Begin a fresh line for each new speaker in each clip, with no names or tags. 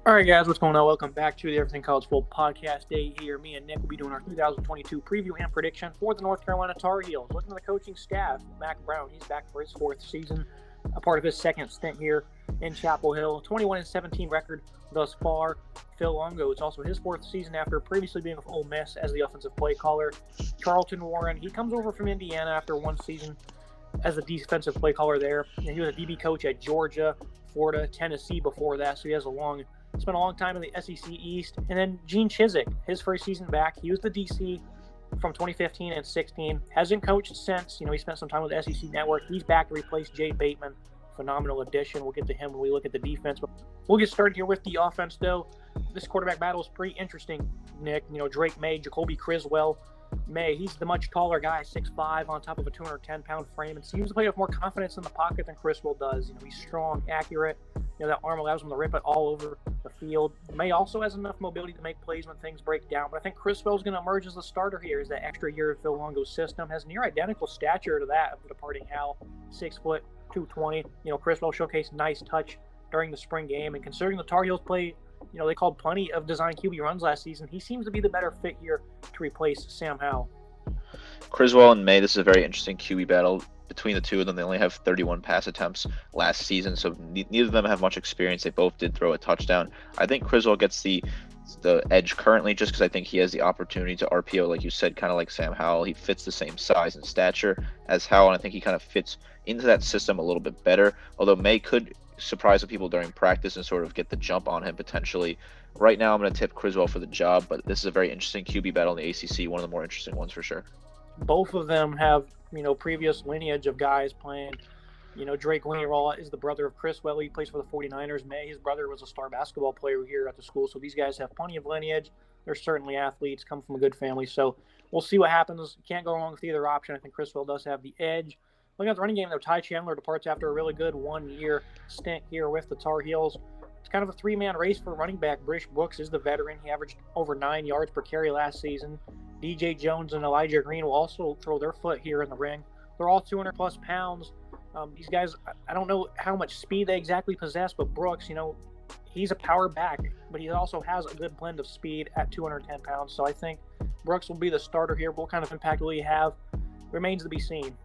All right, guys, what's going on? Welcome back to the Everything College Football Podcast Day here. Me and Nick will be doing our 2022 preview and prediction for the North Carolina Tar Heels. Looking at the coaching staff, Mac Brown, he's back for his fourth season, a part of his second stint here in Chapel Hill. 21-17 record thus far. Phil Longo, it's also his fourth season after previously being with Ole Miss as the offensive play caller. Charlton Warren, he comes over from Indiana after one season as a defensive play caller there. And he was a DB coach at Georgia, Florida, Tennessee before that, so he has spent a long time in the SEC East. And then Gene Chizik, his first season back, he was the DC from 2015 and 16. Hasn't coached since. He spent some time with the SEC Network. He's back to replace Jay Bateman. Phenomenal addition. We'll get to him when we look at the defense. But we'll get started here with the offense, though. This quarterback battle is pretty interesting, Nick. Drake May, Jacoby Criswell. May, he's the much taller guy, 6'5", on top of a 210-pound frame, and seems to play with more confidence in the pocket than Criswell does. He's strong, accurate. That arm allows him to rip it all over the field. May also has enough mobility to make plays when things break down, but I think Criswell's going to emerge as the starter here as that extra year of Phil Longo's system. Has near identical stature to that of the departing Hal, 6 foot, 220. Criswell showcased nice touch during the spring game, and considering the Tar Heels play, they called plenty of design QB runs last season, he seems to be the better fit here to replace Sam Howell.
Criswell and May, this is a very interesting QB battle. Between the two of them, they only have 31 pass attempts last season, so neither of them have much experience. They both did throw a touchdown. I think Criswell gets the edge currently just because I think he has the opportunity to RPO, like you said, kind of like Sam Howell. He fits the same size and stature as Howell, and I think he kind of fits into that system a little bit better, although May could surprise the people during practice and sort of get the jump on him potentially. Right now, I'm going to tip Criswell for the job, but this is a very interesting QB battle in the ACC, one of the more interesting ones for sure.
Both of them have, previous lineage of guys playing. Drake Winterall is the brother of Criswell. He plays for the 49ers. May, his brother, was a star basketball player here at the school. So these guys have plenty of lineage. They're certainly athletes, come from a good family. So we'll see what happens. You can't go wrong with either option. I think Criswell does have the edge. Looking at the running game, though, Ty Chandler departs after a really good one-year stint here with the Tar Heels. It's kind of a three-man race for running back. Brish Brooks is the veteran. He averaged over 9 yards per carry last season. DJ Jones and Elijah Green will also throw their foot here in the ring. They're all 200-plus pounds. These guys, I don't know how much speed they exactly possess, but Brooks, he's a power back, but he also has a good blend of speed at 210 pounds. So I think Brooks will be the starter here. What kind of impact will he have remains to be seen.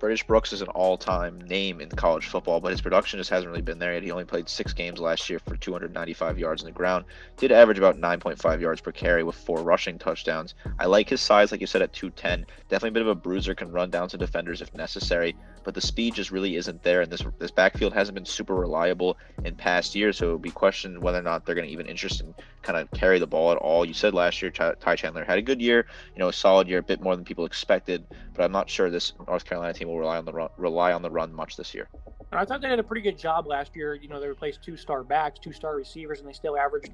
British Brooks is an all-time name in college football, but his production just hasn't really been there yet. He only played 6 games last year for 295 yards on the ground. Did average about 9.5 yards per carry with 4 rushing touchdowns. I like his size, like you said, at 210. Definitely a bit of a bruiser, can run down to defenders if necessary, but the speed just really isn't there, and this backfield hasn't been super reliable in past years, so it would be questioned whether or not they're going to even interest in kind of carry the ball at all. You said last year Ty Chandler had a good year, a solid year, a bit more than people expected, but I'm not sure this North Carolina team will rely on the run much this year.
I thought they did a pretty good job last year. They replaced 2-star backs, 2-star receivers, and they still averaged,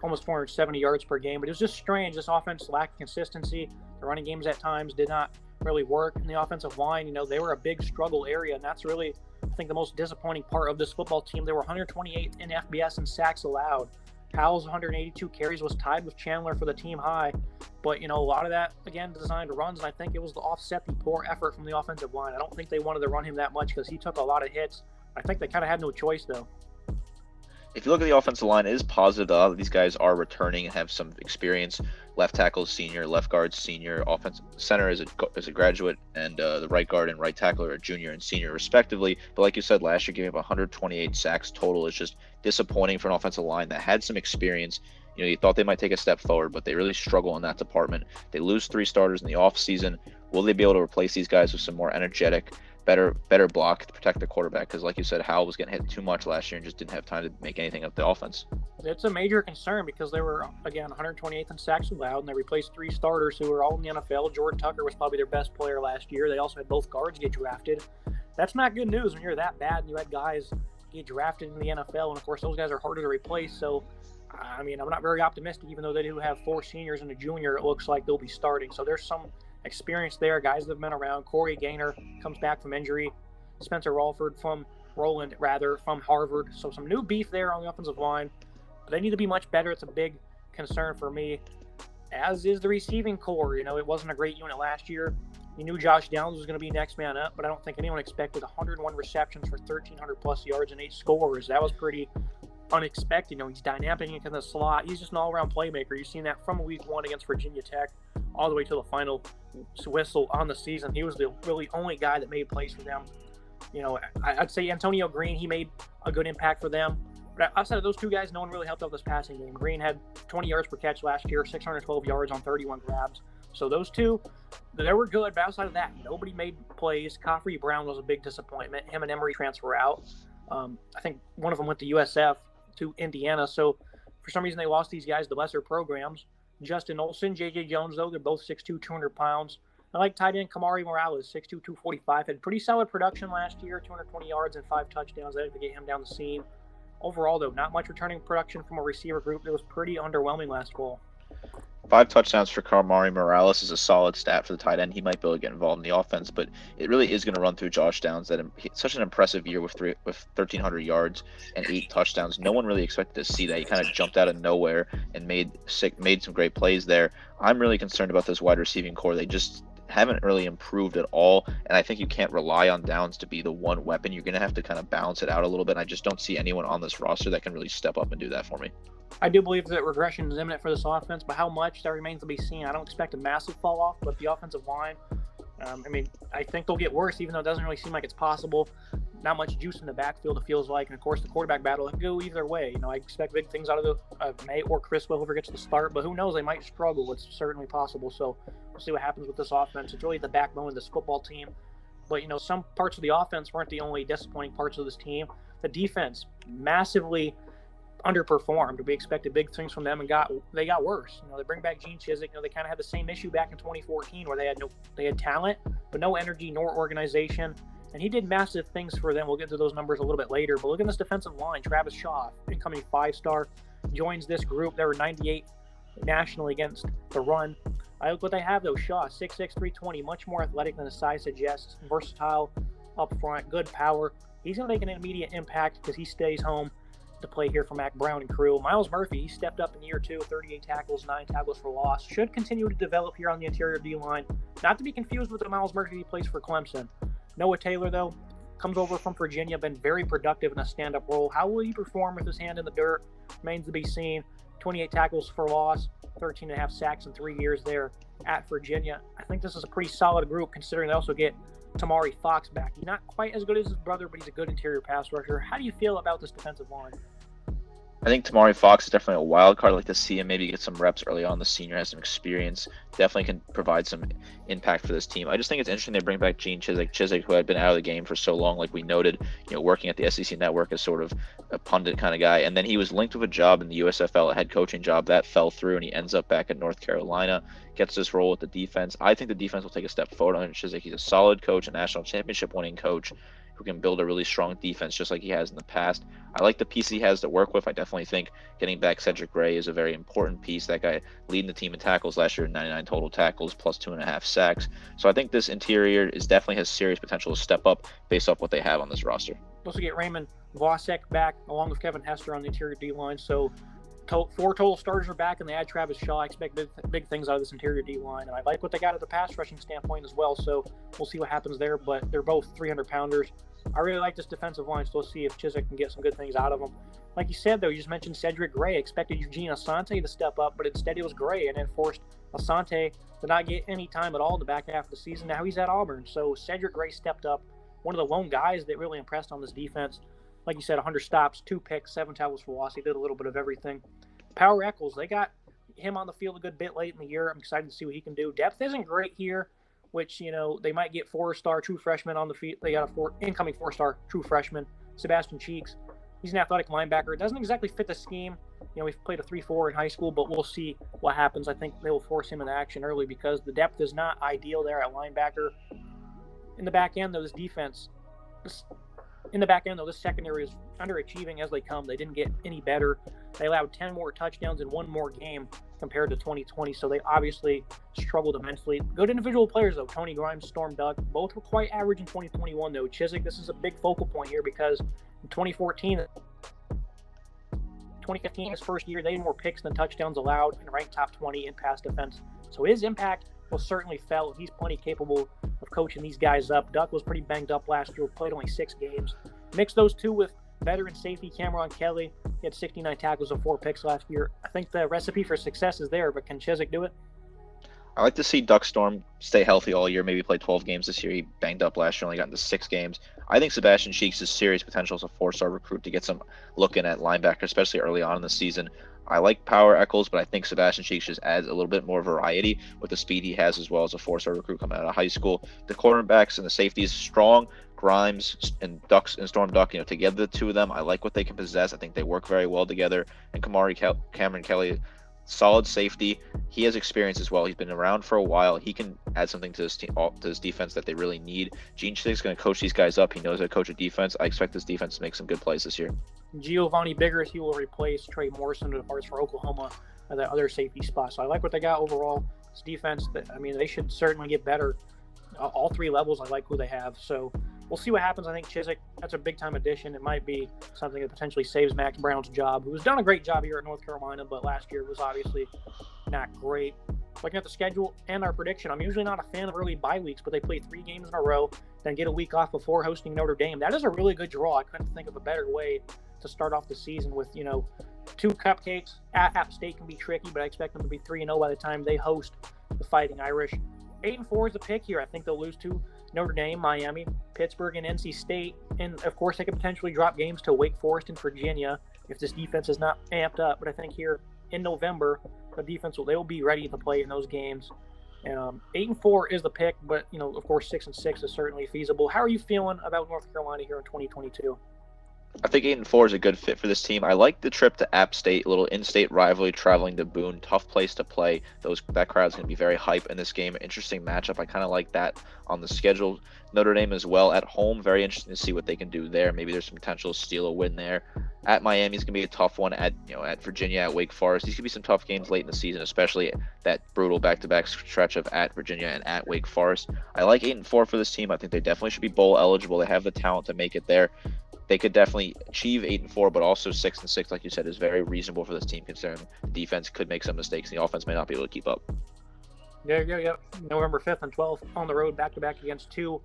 almost 470 yards per game. But it was just strange. This offense lacked consistency. The running games at times did not really work. And the offensive line, they were a big struggle area. And that's really, I think, the most disappointing part of this football team. They were 128th in FBS and sacks allowed. Howell's 182 carries was tied with Chandler for the team high. But, a lot of that, again, designed runs, and I think it was to offset the poor effort from the offensive line. I don't think they wanted to run him that much because he took a lot of hits. I think they kind of had no choice, though.
If you look at the offensive line, it is positive that a lot of these guys are returning and have some experience. Left tackle is senior, left guard senior, offensive center is a graduate, and the right guard and right tackle are a junior and senior respectively. But like you said, last year giving up 128 sacks total is just disappointing for an offensive line that had some experience. You thought they might take a step forward, but they really struggle in that department. They lose 3 starters in the offseason. Will they be able to replace these guys with some more energetic, better block to protect the quarterback? Because like you said, Howell was getting hit too much last year and just didn't have time to make anything of the offense.
It's a major concern because they were, again, 128th in sacks allowed, and they replaced 3 starters who were all in the NFL. Jordan Tucker was probably their best player last year. They also had both guards get drafted. That's not good news when you're that bad and you had guys get drafted in the NFL, and of course those guys are harder to replace. So I'm not very optimistic, even though they do have 4 seniors and a junior. It looks like they'll be starting. So there's some experience there, guys that have been around. Corey Gaynor comes back from injury. Spencer Rowland from Harvard. So some new beef there on the offensive line. But they need to be much better. It's a big concern for me, as is the receiving core. It wasn't a great unit last year. You knew Josh Downs was going to be next man up, but I don't think anyone expected 101 receptions for 1,300-plus yards and 8 scores. That was pretty unexpected. He's dynamic in the slot. He's just an all-around playmaker. You've seen that from week 1 against Virginia Tech all the way to the final whistle on the season. He was the really only guy that made plays for them. I'd say Antonio Green, he made a good impact for them. But outside of those two guys, no one really helped out this passing game. Green had 20 yards per catch last year, 612 yards on 31 grabs. So those two, they were good. But outside of that, nobody made plays. Coffrey Brown was a big disappointment. Him and Emory transfer out. I think one of them went to USF to Indiana. So for some reason, they lost these guys to lesser programs. Justin Olson, J.J. Jones, though, they're both 6'2", 200 pounds. I like tight end Kamari Morales, 6'2", 245. Had pretty solid production last year, 220 yards and 5 touchdowns. I had to get him down the seam. Overall, though, not much returning production from a receiver group. It was pretty underwhelming last fall.
5 touchdowns for Kamari Morales is a solid stat for the tight end. He might be able to get involved in the offense, but it really is going to run through Josh Downs. Such an impressive year with 1,300 yards and 8 touchdowns. No one really expected to see that. He kind of jumped out of nowhere and made some great plays there. I'm really concerned about this wide receiving core. They just haven't really improved at all, and I think you can't rely on Downs to be the one weapon. You're going to have to kind of balance it out a little bit. I just don't see anyone on this roster that can really step up and do that for me.
I do believe that regression is imminent for this offense, but how much, that remains to be seen. I don't expect a massive fall off, but the offensive line, I think they'll get worse, even though it doesn't really seem like it's possible. Not much juice in the backfield, it feels like. And, of course, the quarterback battle can go either way. I expect big things out of May or Chris Will, whoever gets the start. But who knows? They might struggle. It's certainly possible. So we'll see what happens with this offense. It's really the backbone of this football team. But, some parts of the offense weren't the only disappointing parts of this team. The defense massively underperformed. We expected big things from them, and they got worse. They bring back Gene Chizik. They kind of had the same issue back in 2014 where they had talent, but no energy nor organization. And he did massive things for them. We'll get to those numbers a little bit later. But look at this defensive line. Travis Shaw, incoming 5-star, joins this group. They were 98 nationally against the run. I look what they have, though. Shaw, 6'6", 320, much more athletic than his size suggests. Versatile up front, good power. He's going to make an immediate impact because he stays home to play here for Mac Brown and crew. Miles Murphy, he stepped up in year 2, 38 tackles, 9 tackles for loss. Should continue to develop here on the interior D-line. Not to be confused with the Miles Murphy he plays for Clemson. Noah Taylor, though, comes over from Virginia, been very productive in a stand-up role. How will he perform with his hand in the dirt? Remains to be seen. 28 tackles for loss, 13.5 sacks in 3 years there at Virginia. I think this is a pretty solid group, considering they also get Tamari Fox back. He's not quite as good as his brother, but he's a good interior pass rusher. How do you feel about this defensive line?
I think Tamari Fox is definitely a wild card. I'd like to see him maybe get some reps early on. The senior has some experience. Definitely can provide some impact for this team. I just think it's interesting they bring back Gene Chizik, who had been out of the game for so long, like we noted, working at the SEC Network as sort of a pundit kind of guy. And then he was linked with a job in the USFL, a head coaching job. That fell through, and he ends up back at North Carolina, gets this role with the defense. I think the defense will take a step forward on Chizik. He's a solid coach, a national championship winning coach who can build a really strong defense just like he has in the past. I like the piece he has to work with. I definitely think getting back Cedric Gray is a very important piece. That guy leading the team in tackles last year, 99 total tackles plus 2.5 sacks. So I think this interior definitely has serious potential to step up based off what they have on this roster.
Also get Raymond Vosek back along with Kevin Hester on the interior D-line. So 4 total starters are back, and they add Travis Shaw. I expect big things out of this interior D-line. And I like what they got at the pass rushing standpoint as well. So we'll see what happens there. But they're both 300-pounders. I really like this defensive line, so we'll see if Chizik can get some good things out of them. Like you said, though, you just mentioned Cedric Gray. Expected Eugene Asante to step up, but instead it was Gray, and it forced Asante to not get any time at all in the back half of the season. Now he's at Auburn, so Cedric Gray stepped up. One of the lone guys that really impressed on this defense. Like you said, 100 stops, 2 picks, 7 tackles for loss. He did a little bit of everything. Power Eccles, they got him on the field a good bit late in the year. I'm excited to see what he can do. Depth isn't great here, which, they might get 4-star true freshman on the field. They got incoming 4-star true freshman, Sebastian Cheeks. He's an athletic linebacker. It doesn't exactly fit the scheme. We've played a 3-4 in high school, but we'll see what happens. I think they will force him into action early because the depth is not ideal there at linebacker. In the back end, though, this secondary is underachieving as they come. They didn't get any better. They allowed 10 more touchdowns in 1 more game compared to 2020, so they obviously struggled immensely. Good individual players, though. Tony Grimes, Storm Duck, both were quite average in 2021, though. Chizik, this is a big focal point here because in 2015, his first year, they had more picks than touchdowns allowed and ranked top 20 in pass defense. So his impact was certainly felt. He's plenty capable of coaching these guys up. Duck was pretty banged up last year, played only 6 games. Mix those two with veteran safety Cameron Kelly, He had 69 tackles and 4 picks last year. I think the recipe for success is there, but can Chiswick do it?
I like to see Duck Storm stay healthy all year, maybe play 12 games this year. He banged up last year, only got into 6 games. I think Sebastian Cheeks is serious potential as a 4-star recruit to get some looking at linebacker, especially early on in the season. I like Power Eccles, but I think Sebastian Cheeks just adds a little bit more variety with the speed he has as well as a 4-star recruit coming out of high school. The cornerbacks and the safeties, Strong, Grimes, and Storm Duck, together the two of them, I like what they can possess. I think they work very well together. And Cameron Kelly, solid safety. He has experience as well. He's been around for a while. He can add something to this team, to this defense that they really need. Gene Chick's going to coach these guys up. He knows how to coach a defense. I expect this defense to make some good plays this year.
Giovanni Biggers, he will replace Trey Morrison, who departs for Oklahoma at that other safety spot. So I like what they got overall. This defense, they should certainly get better. All 3 levels, I like who they have. So we'll see what happens. I think Chiswick, that's a big-time addition. It might be something that potentially saves Max Brown's job, who's done a great job here at North Carolina, but last year was obviously not great. Looking at the schedule and our prediction, I'm usually not a fan of early bye weeks, but they play 3 games in a row, then get a week off before hosting Notre Dame. That is a really good draw. I couldn't think of a better way to start off the season with, 2 cupcakes. App State can be tricky, but I expect them to be 3-0 by the time they host the Fighting Irish. 8-4 is the pick here. I think they'll lose to Notre Dame, Miami, Pittsburgh, and NC State. And, of course, they could potentially drop games to Wake Forest and Virginia if this defense is not amped up. But I think here in November, the defense will be ready to play in those games. 8-4 is the pick, but, of course, 6-6 is certainly feasible. How are you feeling about North Carolina here in 2022?
I think 8-4 is a good fit for this team. I like the trip to App State, a little in-state rivalry, traveling to Boone, tough place to play. That crowd's going to be very hype in this game. Interesting matchup. I kind of like that on the schedule. Notre Dame as well at home. Very interesting to see what they can do there. Maybe there's some potential to steal a win there. At Miami is going to be a tough one. At Virginia, at Wake Forest, these could be some tough games late in the season, especially that brutal back-to-back stretch of at Virginia and at Wake Forest. I like 8-4 for this team. I think they definitely should be bowl eligible. They have the talent to make it there. They could definitely achieve 8-4, but also 6-6, like you said, is very reasonable for this team considering the defense could make some mistakes and the offense may not be able to keep up.
Yeah. November 5th and 12th on the road, back-to-back against 2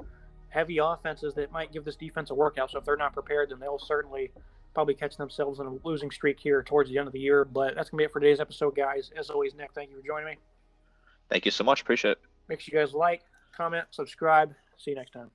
heavy offenses that might give this defense a workout. So if they're not prepared, then they'll certainly probably catch themselves in a losing streak here towards the end of the year. But that's going to be it for today's episode, guys. As always, Nick, thank you for joining me.
Thank you so much. Appreciate it.
Make sure you guys like, comment, subscribe. See you next time.